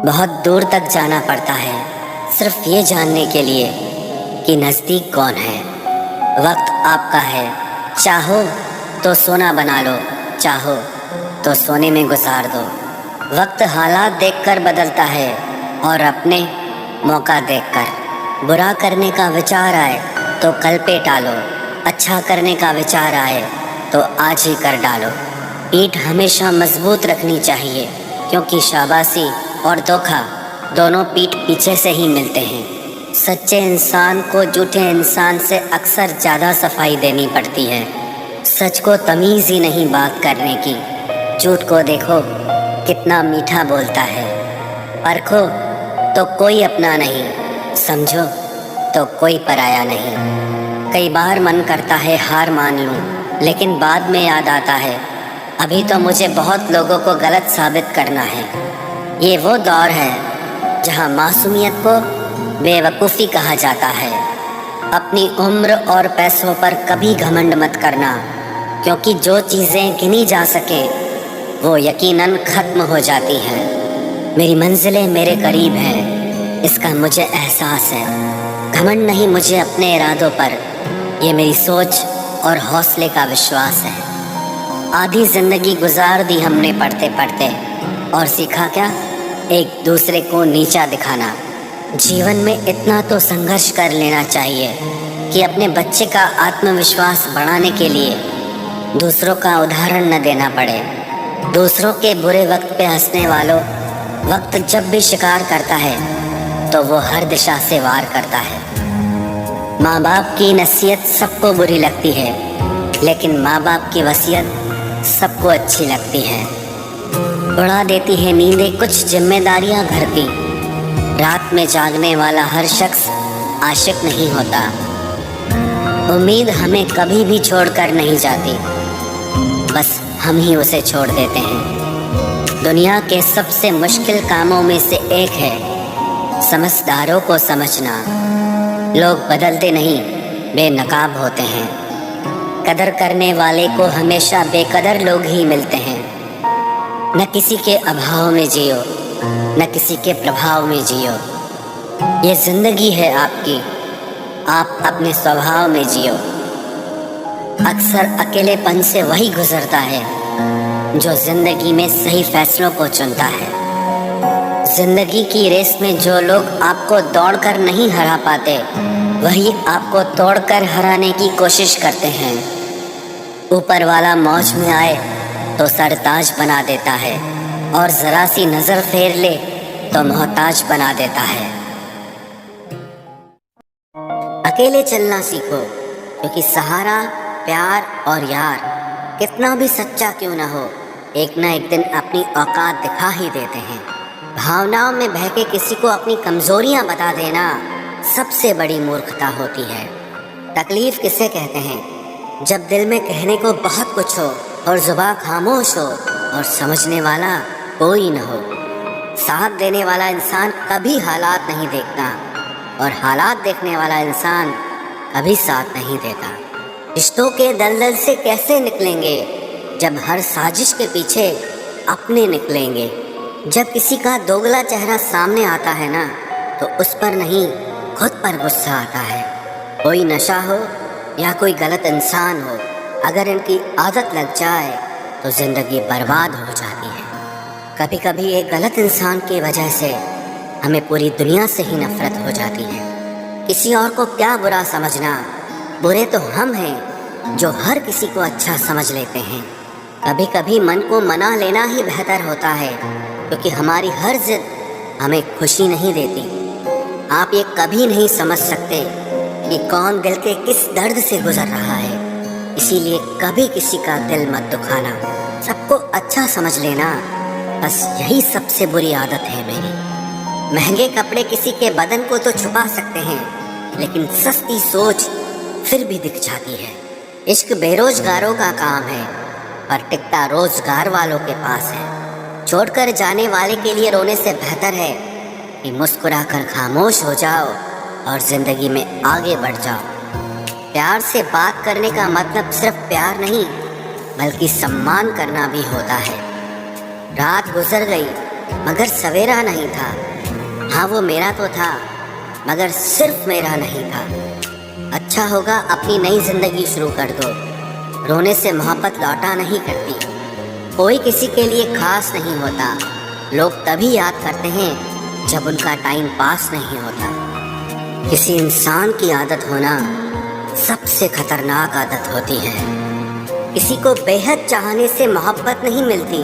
बहुत दूर तक जाना पड़ता है सिर्फ ये जानने के लिए कि नज़दीक कौन है। वक्त आपका है, चाहो तो सोना बना लो, चाहो तो सोने में गुजार दो। वक्त हालात देखकर बदलता है और अपने मौका देखकर। बुरा करने का विचार आए तो कल पे टालो, अच्छा करने का विचार आए तो आज ही कर डालो। पीठ हमेशा मजबूत रखनी चाहिए, क्योंकि शाबाशी और धोखा दोनों पीठ पीछे से ही मिलते हैं। सच्चे इंसान को झूठे इंसान से अक्सर ज़्यादा सफाई देनी पड़ती है। सच को तमीज़ ही नहीं बात करने की। झूठ को देखो कितना मीठा बोलता है। परखो तो कोई अपना नहीं, समझो तो कोई पराया नहीं। कई बार मन करता है हार मान लूं, लेकिन बाद में याद आता है अभी तो मुझे बहुत लोगों को गलत साबित करना है। ये वो दौर है जहाँ मासूमियत को बेवकूफ़ी कहा जाता है। अपनी उम्र और पैसों पर कभी घमंड मत करना, क्योंकि जो चीज़ें गिनी जा सके वो यकीनन ख़त्म हो जाती हैं। मेरी मंजिलें मेरे करीब हैं, इसका मुझे एहसास है। घमंड नहीं मुझे अपने इरादों पर, ये मेरी सोच और हौसले का विश्वास है। आधी ज़िंदगी गुजार दी हमने पढ़ते पढ़ते, और सीखा क्या? एक दूसरे को नीचा दिखाना। जीवन में इतना तो संघर्ष कर लेना चाहिए कि अपने बच्चे का आत्मविश्वास बढ़ाने के लिए दूसरों का उदाहरण न देना पड़े। दूसरों के बुरे वक्त पे हंसने वालों, वक्त जब भी शिकार करता है तो वो हर दिशा से वार करता है। माँ बाप की नसीहत सबको बुरी लगती है, लेकिन माँ बाप की वसीयत सबको अच्छी लगती है। उड़ा देती है नींदें कुछ जिम्मेदारियां घर की। रात में जागने वाला हर शख्स आशिक नहीं होता। उम्मीद हमें कभी भी छोड़कर नहीं जाती, बस हम ही उसे छोड़ देते हैं। दुनिया के सबसे मुश्किल कामों में से एक है समझदारों को समझना। लोग बदलते नहीं, बेनकाब होते हैं। कदर करने वाले को हमेशा बेकदर लोग ही मिलते हैं। न किसी के अभाव में जियो, न किसी के प्रभाव में जियो। ये जिंदगी है आपकी, आप अपने स्वभाव में जियो। अक्सर अकेलेपन से वही गुजरता है जो जिंदगी में सही फैसलों को चुनता है। जिंदगी की रेस में जो लोग आपको दौड़कर नहीं हरा पाते, वही आपको तोड़कर हराने की कोशिश करते हैं। ऊपर वाला मौज में आए तो सरताज बना देता है, और जरा सी नजर फेर ले तो मोहताज बना देता है। अकेले चलना सीखो, क्योंकि सहारा, प्यार और यार कितना भी सच्चा क्यों ना हो, एक ना एक दिन अपनी औकात दिखा ही देते हैं। भावनाओं में बहके किसी को अपनी कमजोरियां बता देना सबसे बड़ी मूर्खता होती है। तकलीफ किसे कहते हैं? जब दिल में कहने को बहुत कुछ हो और जुबान खामोश हो और समझने वाला कोई न हो। साथ देने वाला इंसान कभी हालात नहीं देखता, और हालात देखने वाला इंसान कभी साथ नहीं देता। रिश्तों के दलदल से कैसे निकलेंगे जब हर साजिश के पीछे अपने निकलेंगे। जब किसी का दोगला चेहरा सामने आता है ना, तो उस पर नहीं खुद पर गुस्सा आता है। कोई नशा हो या कोई गलत इंसान हो, अगर इनकी आदत लग जाए तो जिंदगी बर्बाद हो जाती है। कभी कभी एक गलत इंसान की वजह से हमें पूरी दुनिया से ही नफरत हो जाती है। किसी और को क्या बुरा समझना, बुरे तो हम हैं जो हर किसी को अच्छा समझ लेते हैं। कभी कभी मन को मना लेना ही बेहतर होता है, क्योंकि हमारी हर जिद हमें खुशी नहीं देती। आप ये कभी नहीं समझ सकते कि कौन दिल के किस दर्द से गुजर रहा है, इसीलिए कभी किसी का दिल मत दुखाना। सबको अच्छा समझ लेना, बस यही सबसे बुरी आदत है मेरी। महंगे कपड़े किसी के बदन को तो छुपा सकते हैं, लेकिन सस्ती सोच फिर भी दिख जाती है। इश्क बेरोजगारों का काम है, पर टिकता रोजगार वालों के पास है। छोड़कर जाने वाले के लिए रोने से बेहतर है कि मुस्कुराकर खामोश हो जाओ और जिंदगी में आगे बढ़ जाओ। प्यार से बात करने का मतलब सिर्फ प्यार नहीं, बल्कि सम्मान करना भी होता है। रात गुजर गई मगर सवेरा नहीं था। हाँ वो मेरा तो था, मगर सिर्फ मेरा नहीं था। अच्छा होगा अपनी नई जिंदगी शुरू कर दो। रोने से मोहब्बत लौटा नहीं करती। कोई किसी के लिए खास नहीं होता। लोग तभी याद करते हैं जब उनका टाइम पास नहीं होता। किसी इंसान की आदत होना सबसे खतरनाक आदत होती है। किसी को बेहद चाहने से मोहब्बत नहीं मिलती।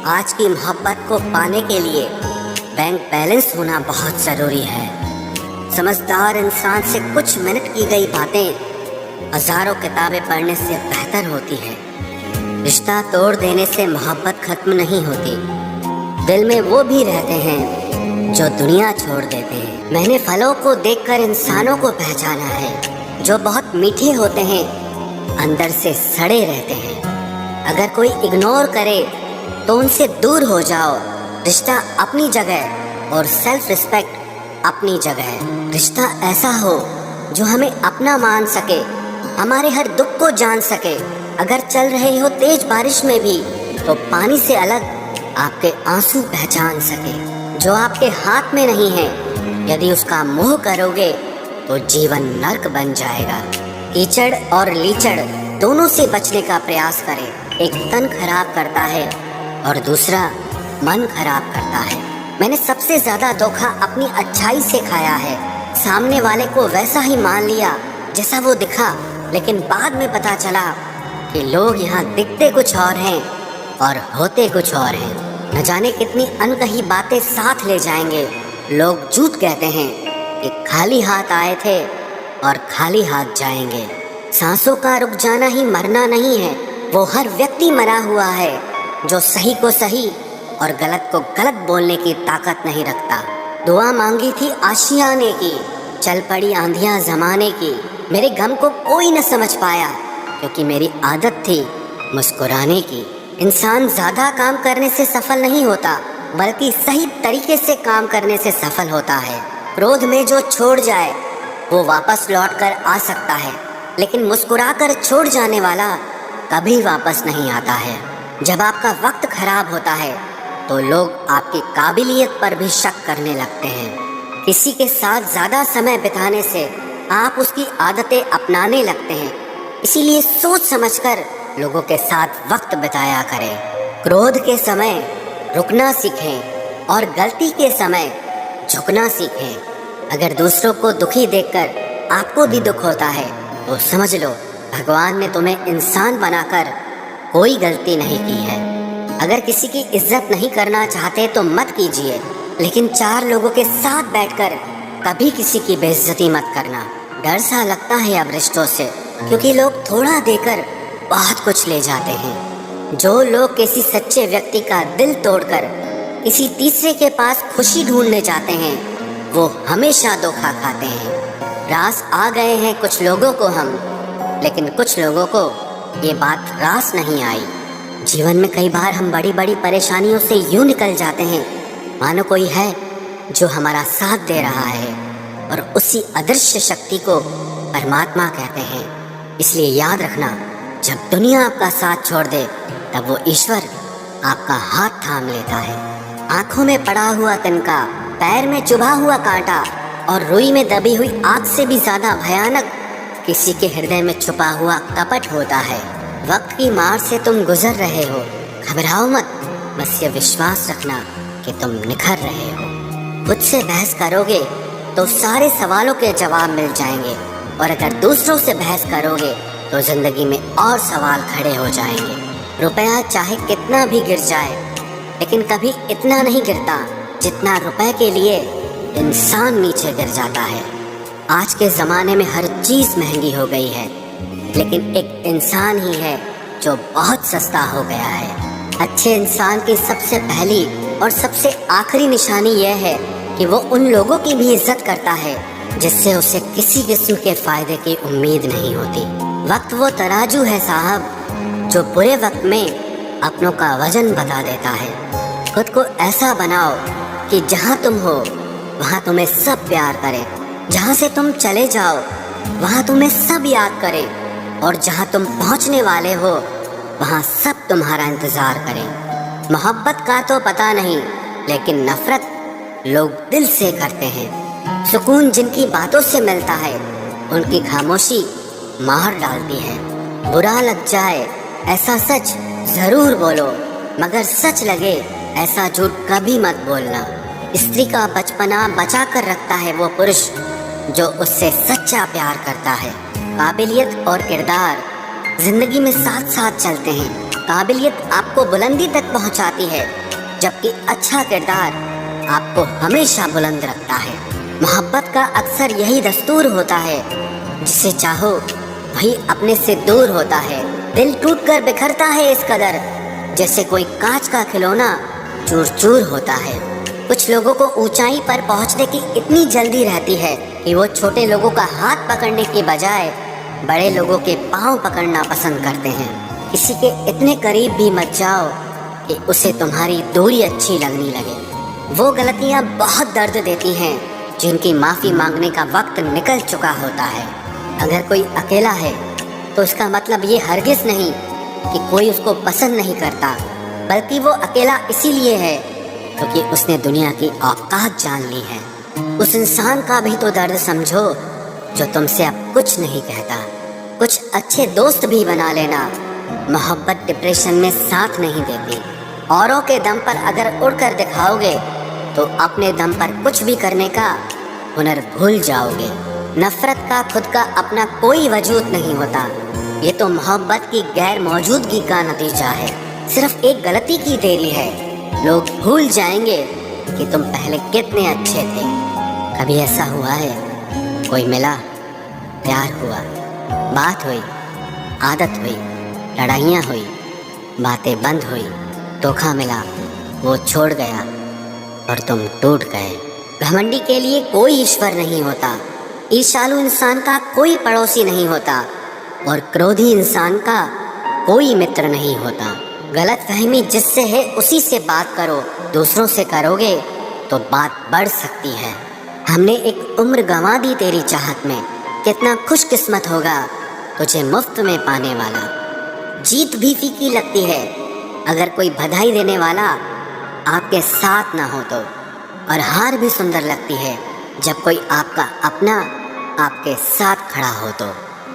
आज की मोहब्बत को पाने के लिए बैंक बैलेंस होना बहुत ज़रूरी है। समझदार इंसान से कुछ मिनट की गई बातें हजारों किताबें पढ़ने से बेहतर होती है। रिश्ता तोड़ देने से मोहब्बत खत्म नहीं होती। दिल में वो भी रहते हैं जो दुनिया छोड़ देते हैं। मैंने फलों को देखकर इंसानों को पहचाना है, जो बहुत मीठे होते हैं अंदर से सड़े रहते हैं। अगर कोई इग्नोर करे तो उनसे दूर हो जाओ। रिश्ता अपनी जगह और सेल्फ रिस्पेक्ट अपनी जगह। रिश्ता ऐसा हो जो हमें अपना मान सके, हमारे हर दुख को जान सके। अगर चल रहे हो तेज बारिश में भी तो पानी से अलग आपके आंसू पहचान सके। जो आपके हाथ में नहीं है, यदि उसका मोह करोगे तो जीवन नर्क बन जाएगा। कीचड़ और लीचड़ दोनों से बचने का प्रयास करें। एक तन खराब करता है और दूसरा मन खराब करता है। मैंने सबसे ज्यादा धोखा अपनी अच्छाई से खाया है। सामने वाले को वैसा ही मान लिया जैसा वो दिखा, लेकिन बाद में पता चला कि लोग यहाँ दिखते कुछ और हैं और होते कुछ और हैं। न जाने कितनी अनकही बातें साथ ले जाएंगे। लोग झूठ कहते हैं कि खाली हाथ आए थे और खाली हाथ जाएंगे। सांसों का रुक जाना ही मरना नहीं है। वो हर व्यक्ति मरा हुआ है जो सही को सही और गलत को गलत बोलने की ताकत नहीं रखता। दुआ मांगी थी आशियाने की, चल पड़ी आंधियां जमाने की। मेरे गम को कोई न समझ पाया क्योंकि मेरी आदत थी मुस्कुराने की। इंसान ज्यादा काम करने से सफल नहीं होता, बल्कि सही तरीके से काम करने से सफल होता है। क्रोध में जो छोड़ जाए वो वापस लौट कर आ सकता है, लेकिन मुस्कुराकर छोड़ जाने वाला कभी वापस नहीं आता है। जब आपका वक्त खराब होता है तो लोग आपकी काबिलियत पर भी शक करने लगते हैं। किसी के साथ ज्यादा समय बिताने से आप उसकी आदतें अपनाने लगते हैं। इसीलिए सोच समझकर लोगों के साथ वक्त बिताया करें। क्रोध के समय रुकना सीखें और गलती के समय झुकना सीखें। अगर दूसरों को दुखी देखकर आपको भी दुख होता है तो समझ लो भगवान ने तुम्हें इंसान बनाकर कोई गलती नहीं की है। अगर किसी की इज्जत नहीं करना चाहते तो मत कीजिए, लेकिन चार लोगों के साथ बैठकर कभी किसी की बेइज्जती मत करना। डर सा लगता है अब रिश्तों से, क्योंकि लोग थोड़ा देकर बहुत कुछ ले जाते हैं। जो लोग किसी सच्चे व्यक्ति का दिल तोड़कर किसी तीसरे के पास खुशी ढूंढने जाते हैं वो हमेशा धोखा खाते हैं। रास आ गए हैं कुछ लोगों को हम, लेकिन कुछ लोगों को ये बात रास नहीं आई। जीवन में कई बार हम बड़ी बड़ी परेशानियों से यूं निकल जाते हैं मानो कोई है जो हमारा साथ दे रहा है, और उसी अदृश्य शक्ति को परमात्मा कहते हैं। इसलिए याद रखना, जब दुनिया आपका साथ छोड़ दे तब वो ईश्वर आपका हाथ थाम लेता है। आंखों में पड़ा हुआ तिनका, पैर में चुभा हुआ कांटा और रुई में दबी हुई आग से भी ज्यादा भयानक किसी के हृदय में छुपा हुआ कपट होता है। वक्त की मार से तुम गुजर रहे हो, घबराओ मत, बस ये विश्वास रखना कि तुम निखर रहे हो। खुद से बहस करोगे तो सारे सवालों के जवाब मिल जाएंगे, और अगर दूसरों से बहस करोगे तो जिंदगी में और सवाल खड़े हो जाएंगे। रुपया चाहे कितना भी गिर जाए, लेकिन कभी इतना नहीं गिरता जितना रुपए के लिए इंसान नीचे गिर जाता है। आज के ज़माने में हर चीज़ महंगी हो गई है, लेकिन एक इंसान ही है जो बहुत सस्ता हो गया है। अच्छे इंसान की सबसे पहली और सबसे आखिरी निशानी यह है कि वो उन लोगों की भी इज्जत करता है जिससे उसे किसी किस्म के फायदे की उम्मीद नहीं होती। वक्त वो तराजू है साहब जो बुरे वक्त में अपनों का वजन बता देता है। खुद को ऐसा बनाओ कि जहाँ तुम हो वहाँ तुम्हें सब प्यार करें, जहाँ से तुम चले जाओ वहाँ तुम्हें सब याद करें, और जहाँ तुम पहुँचने वाले हो वहाँ सब तुम्हारा इंतज़ार करें। मोहब्बत का तो पता नहीं, लेकिन नफरत लोग दिल से करते हैं। सुकून जिनकी बातों से मिलता है, उनकी खामोशी मार डालती है। बुरा लग जाए ऐसा सच जरूर बोलो, मगर सच लगे ऐसा झूठ कभी मत बोलना। स्त्री का बचपना बचा कर रखता है वो पुरुष जो उससे सच्चा प्यार करता है। काबिलियत और किरदार जिंदगी में साथ साथ चलते हैं। काबिलियत आपको बुलंदी तक पहुंचाती है, जबकि अच्छा किरदार आपको हमेशा बुलंद रखता है। मोहब्बत का अक्सर यही दस्तूर होता है, जिसे चाहो वही अपने से दूर होता है। दिल टूटकर बिखरता है इस कदर, जैसे कोई कांच का खिलौना चूर चूर होता है। कुछ लोगों को ऊंचाई पर पहुंचने की इतनी जल्दी रहती है कि वो छोटे लोगों का हाथ पकड़ने की बजाय बड़े लोगों के पांव पकड़ना पसंद करते हैं। किसी के इतने करीब भी मत जाओ कि उसे तुम्हारी दूरी अच्छी लगने लगे। वो गलतियां बहुत दर्द देती हैं जिनकी माफ़ी मांगने का वक्त निकल चुका होता है। अगर कोई अकेला है तो इसका मतलब ये हरगिज़ नहीं कि कोई उसको पसंद नहीं करता, बल्कि वो अकेला इसीलिए है क्योंकि उसने दुनिया की औकात जान ली है। उस इंसान का भी तो दर्द समझो जो तुमसे अब कुछ नहीं कहता। कुछ अच्छे दोस्त भी बना लेना। मोहब्बत डिप्रेशन में साथ नहीं देती। औरों के दम पर अगर उड़कर दिखाओगे तो अपने दम पर कुछ भी करने का हुनर भूल जाओगे। नफरत का खुद का अपना कोई वजूद नहीं होता। ये तो मोहब्बत की गैर मौजूदगी का नतीजा है। सिर्फ एक गलती की देरी है। लोग भूल जाएंगे कि तुम पहले कितने अच्छे थे। कभी ऐसा हुआ है, कोई मिला, प्यार हुआ, बात हुई, आदत हुई, लड़ाइयाँ हुई, बातें बंद हुई, धोखा मिला, वो छोड़ गया और तुम टूट गए। घमंडी के लिए कोई ईश्वर नहीं होता। ईर्ष्यालु इंसान का कोई पड़ोसी नहीं होता और क्रोधी इंसान का कोई मित्र नहीं होता। गलत फहमी जिससे है उसी से बात करो। दूसरों से करोगे तो बात बढ़ सकती है। हमने एक उम्र गंवा दी तेरी चाहत में। कितना खुशकिस्मत होगा तुझे मुफ्त में पाने वाला। जीत भी फीकी लगती है अगर कोई बधाई देने वाला आपके साथ ना हो तो, और हार भी सुंदर लगती है जब कोई आपका अपना आपके साथ खड़ा हो तो।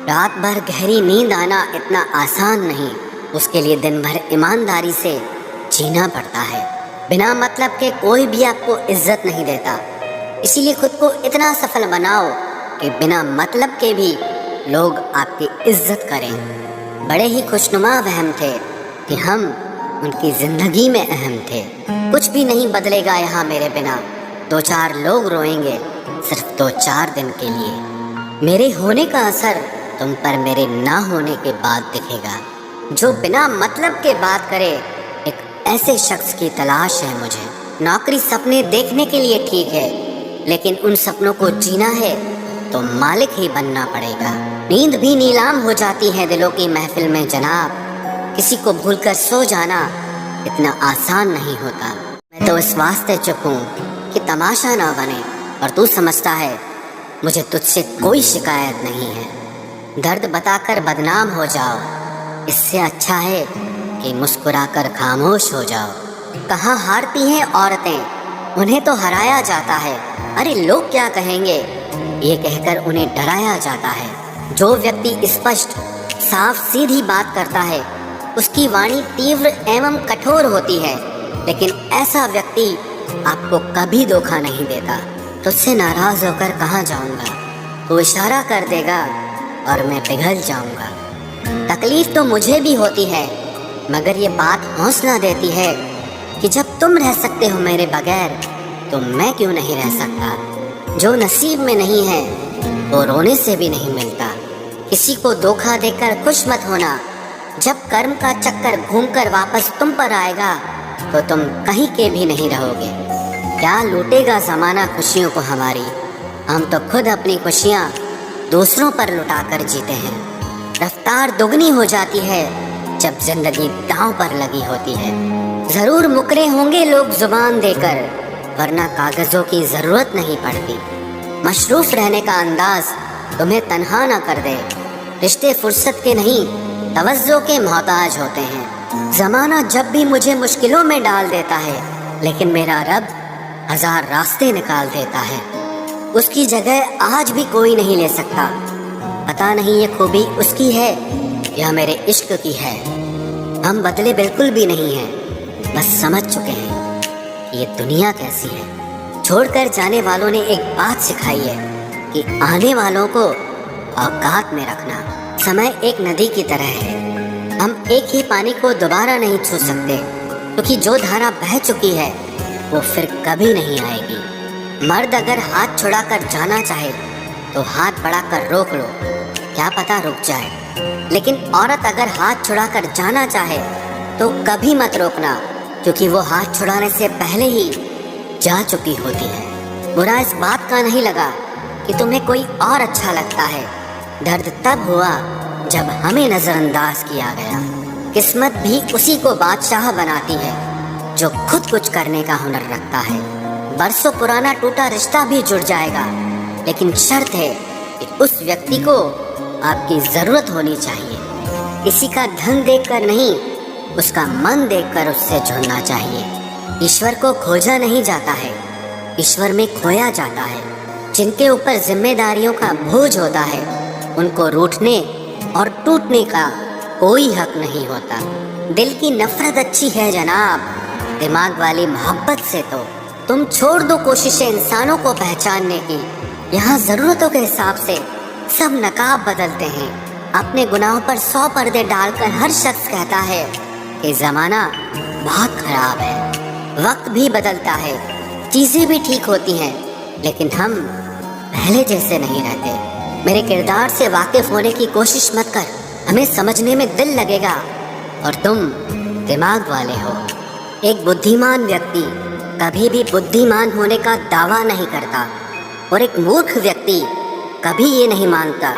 रात भर गहरी नींद आना इतना आसान नहीं, उसके लिए दिन भर ईमानदारी से जीना पड़ता है। बिना मतलब के कोई भी आपको इज्जत नहीं देता, इसीलिए खुद को इतना सफल बनाओ कि बिना मतलब के भी लोग आपकी इज्जत करें। बड़े ही खुशनुमा वहम थे कि हम उनकी जिंदगी में अहम थे। कुछ भी नहीं बदलेगा यहाँ मेरे बिना। 2-4 लोग रोएंगे सिर्फ 2-4 दिन के लिए। मेरे होने का असर तुम पर मेरे ना होने के बाद दिखेगा। जो बिना मतलब के बात करे, एक ऐसे शख्स की तलाश है मुझे। नौकरी सपने देखने के लिए ठीक है, लेकिन उन सपनों को जीना है तो मालिक ही बनना पड़ेगा। नींद भी नीलाम हो जाती है दिलों की महफिल में जनाब। किसी को भूलकर सो जाना इतना आसान नहीं होता। मैं तो इस वास्ते चुप हूँ कि तमाशा ना बने, और तू समझता है मुझे तुझसे कोई शिकायत नहीं है। दर्द बताकर बदनाम हो जाओ, इससे अच्छा है कि मुस्कुराकर खामोश हो जाओ। कहाँ हारती हैं औरतें, उन्हें तो हराया जाता है। अरे लोग क्या कहेंगे, ये कहकर उन्हें डराया जाता है। जो व्यक्ति स्पष्ट साफ सीधी बात करता है उसकी वाणी तीव्र एवं कठोर होती है, लेकिन ऐसा व्यक्ति आपको कभी धोखा नहीं देता। तुझसे नाराज होकर कहाँ जाऊँगा, तू इशारा कर देगा और मैं पिघल जाऊँगा। तकलीफ तो मुझे भी होती है, मगर ये बात हौसला देती है कि जब तुम रह सकते हो मेरे बगैर तो मैं क्यों नहीं रह सकता। जो नसीब में नहीं है वो रोने से भी नहीं मिलता। किसी को धोखा देकर खुश मत होना। जब कर्म का चक्कर घूमकर वापस तुम पर आएगा तो तुम कहीं के भी नहीं रहोगे। क्या लूटेगा ज़माना खुशियों को हमारी, हम तो खुद अपनी खुशियाँ दूसरों पर लुटाकर जीते हैं। रफ्तार दुगनी हो जाती है जब जिंदगी दांव पर लगी होती है। ज़रूर मुकरे होंगे लोग जुबान देकर, वरना कागज़ों की ज़रूरत नहीं पड़ती। मशरूफ़ रहने का अंदाज तुम्हें तन्हा ना कर दे। रिश्ते फुर्सत के नहीं तवज्जो के मोहताज होते हैं। ज़माना जब भी मुझे मुश्किलों में डाल देता है लेकिन मेरा रब 1000 रास्ते निकाल देता है। उसकी जगह आज भी कोई नहीं ले सकता। पता नहीं ये खूबी उसकी है या मेरे इश्क की है। हम बदले बिल्कुल भी नहीं हैं, बस समझ चुके हैं कि ये दुनिया कैसी है। छोड़कर जाने वालों ने एक बात सिखाई है कि आने वालों को औकात में रखना। समय एक नदी की तरह है। हम एक ही पानी को दोबारा नहीं छू सकते, क्योंकि जो धारा बह चुकी है वो फिर कभी नहीं आएगी। मर्द अगर हाथ छुड़ाकर जाना चाहे तो हाथ बढ़ाकर रोक लो, क्या पता रुक जाए। लेकिन औरत अगर हाथ छुड़ाकर जाना चाहे तो कभी मत रोकना, क्योंकि वो हाथ छुड़ाने से पहले ही जा चुकी होती है। बुरा इस बात का नहीं लगा कि तुम्हें कोई और अच्छा लगता है। दर्द तब हुआ जब हमें नजरअंदाज किया गया। किस्मत भी उसी को बादशाह बनाती है जो खुद कुछ करने का हुनर रखता है। बरसों पुराना टूटा रिश्ता भी जुड़ जाएगा, लेकिन शर्त है कि उस व्यक्ति को आपकी जरूरत होनी चाहिए। किसी का धन देखकर नहीं, उसका मन देखकर उससे जुड़ना चाहिए। ईश्वर को खोजा नहीं जाता है, ईश्वर में खोया जाता है। जिनके ऊपर जिम्मेदारियों का बोझ होता है उनको रूठने और टूटने का कोई हक नहीं होता। दिल की नफरत अच्छी है जनाब, दिमाग वाली मोहब्बत से तो तुम छोड़ दो कोशिशें इंसानों को पहचानने की। यहाँ जरूरतों के हिसाब से सब नकाब बदलते हैं। अपने गुनाहों पर 100 पर्दे डालकर हर शख्स कहता है कि जमाना बहुत खराब है। वक्त भी बदलता है, चीजें भी ठीक होती हैं, लेकिन हम पहले जैसे नहीं रहते। मेरे किरदार से वाकिफ होने की कोशिश मत कर, हमें समझने में दिल लगेगा और तुम दिमाग वाले हो। एक बुद्धिमान व्यक्ति कभी भी बुद्धिमान होने का दावा नहीं करता और एक मूर्ख व्यक्ति कभी ये नहीं मानता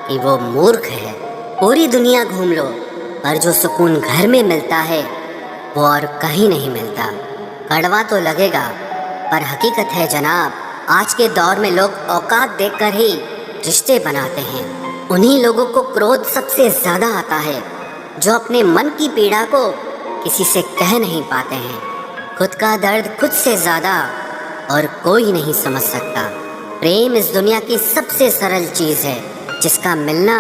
कि वो मूर्ख है। पूरी दुनिया घूम लो, पर जो सुकून घर में मिलता है वो और कहीं नहीं मिलता। कड़वा तो लगेगा, पर हकीकत है जनाब, आज के दौर में लोग औकात देखकर ही रिश्ते बनाते हैं। उन्हीं लोगों को क्रोध सबसे ज्यादा आता है जो अपने मन की पीड़ा को किसी से कह नहीं पाते हैं। खुद का दर्द खुद से ज्यादा और कोई नहीं समझ सकता। प्रेम इस दुनिया की सबसे सरल चीज है, जिसका मिलना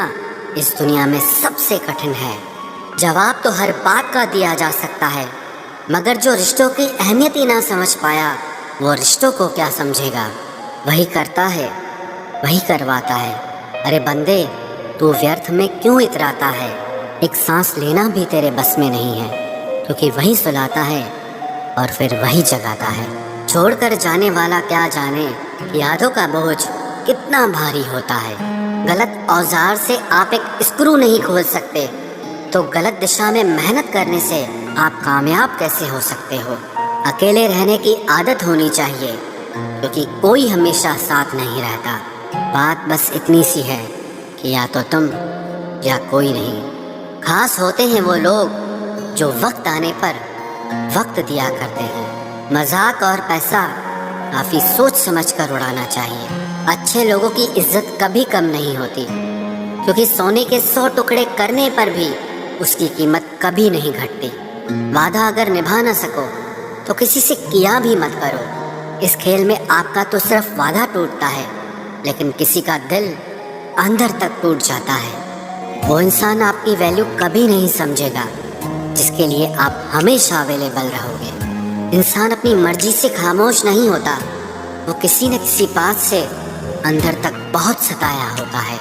इस दुनिया में सबसे कठिन है। जवाब तो हर बात का दिया जा सकता है, मगर जो रिश्तों की अहमियत ही ना समझ पाया वो रिश्तों को क्या समझेगा। वही करता है, वही करवाता है। अरे बंदे, तू व्यर्थ में क्यों इतराता है? एक सांस लेना भी तेरे बस में नहीं है, क्योंकि वही सुलाता है और फिर वही जगाता है। छोड़कर जाने वाला क्या जाने कि यादों का बोझ कितना भारी होता है। गलत औजार से आप एक स्क्रू नहीं खोल सकते, तो गलत दिशा में मेहनत करने से आप कामयाब कैसे हो सकते हो? अकेले रहने की आदत होनी चाहिए, क्योंकि कोई हमेशा साथ नहीं रहता। बात बस इतनी सी है कि या तो तुम या कोई नहीं। खास होते हैं वो लोग जो वक्त आने पर वक्त दिया करते हैं। मजाक और पैसा काफी सोच समझ कर उड़ाना चाहिए। अच्छे लोगों की इज्जत कभी कम नहीं होती, क्योंकि सोने के 100 टुकड़े करने पर भी उसकी कीमत कभी नहीं घटती। वादा अगर निभा ना सको तो किसी से किया भी मत करो। इस खेल में आपका तो सिर्फ वादा टूटता है, लेकिन किसी का दिल अंदर तक टूट जाता है। वो इंसान आपकी वैल्यू कभी नहीं समझेगा जिसके लिए आप हमेशा अवेलेबल रहोगे। इंसान अपनी मर्जी से खामोश नहीं होता, वो किसी न किसी बात से अंदर तक बहुत सताया होता है।